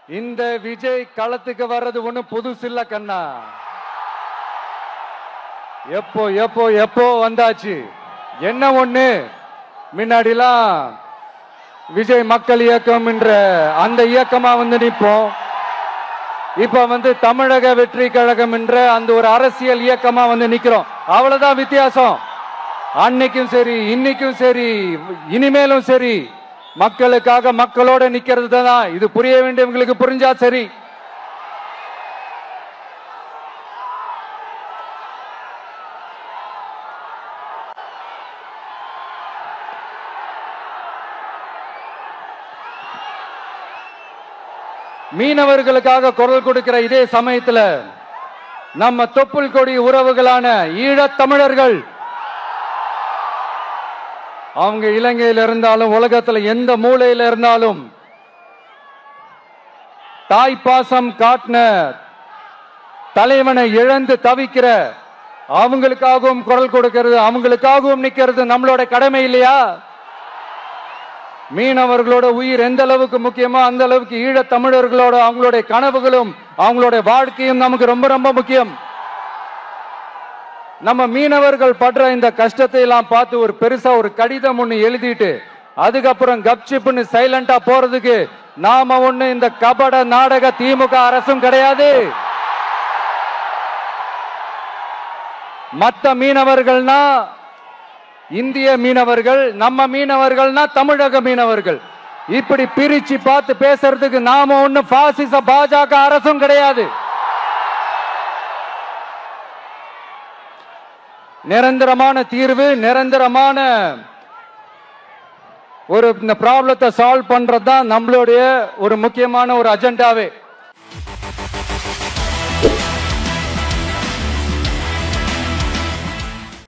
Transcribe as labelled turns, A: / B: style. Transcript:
A: இந்த விஜய் களத்துக்கு வர்றது ஒண்ணு புதுசு இல்ல கண்ணா. எப்போ எப்போ எப்போ வந்தாச்சு. என்ன ஒண்ணு, முன்னாடிலாம் விஜய் மக்கள் இயக்கம் என்ற அந்த இயக்கமா நிற்போம். இப்ப தமிழக வெற்றி கழகம் என்ற அந்த ஒரு அரசியல் இயக்கமா நிக்கிறோம். அவ்வளவுதான் வித்தியாசம். அன்னைக்கும் சரி, இன்னைக்கும் சரி, இனிமேலும் சரி, மக்களுக்காக மக்களோட நிக்கிறது தான். இது புரிய வேண்டியவங்களுக்கு புரிஞ்சா சரி. மீனவர்களுக்காக குரல் கொடுக்கிற இதே சமயத்துல நம்ம தொப்புள் கொடி உறவுகளான ஈழத் தமிழர்கள், அவங்க இலங்கையில் இருந்தாலும் உலகத்துல எந்த மூலையில இருந்தாலும் தாய்ப்பாசம் காட்டின தலைவனை இழந்து தவிக்கிற அவங்களுக்காகவும் குரல் கொடுக்கிறது, அவங்களுக்காகவும் நிக்கிறது நம்மளோட கடமை இல்லையா? மீனவர்களோட உயிர் எந்த அளவுக்கு முக்கியமோ அந்த அளவுக்கு ஈழத் தமிழர்களோட அவங்களுடைய கனவுகளும் அவங்களுடைய வாழ்க்கையும் நமக்கு ரொம்ப ரொம்ப முக்கியம். நம்ம மீனவர்கள் படுற இந்த கஷ்டத்தை எல்லாம் பார்த்து ஒரு பெருசா ஒரு கடிதம் ஒண்ணு எழுதிட்டு அதுக்கப்புறம் கப்சிப்னு சைலண்டா போறதுக்கு நாம ஒண்ணு இந்த கபட நாடக திமுக அரசும் கிடையாது. மற்ற மீனவர்கள்னா இந்திய மீனவர்கள், நம்ம மீனவர்கள்னா தமிழக மீனவர்கள். இப்படி பிரிச்சு பார்த்து பேசுறதுக்கு நாம ஒண்ணு பாசிச பாஜக அரசும் கிடையாது. நிரந்தரமான தீர்வு, நிரந்தரமான ஒரு இந்த ப்ராப்ளத்தை சால்வ் பண்றதுதான் நம்மளுடைய ஒரு முக்கியமான ஒரு அஜெண்டாவே.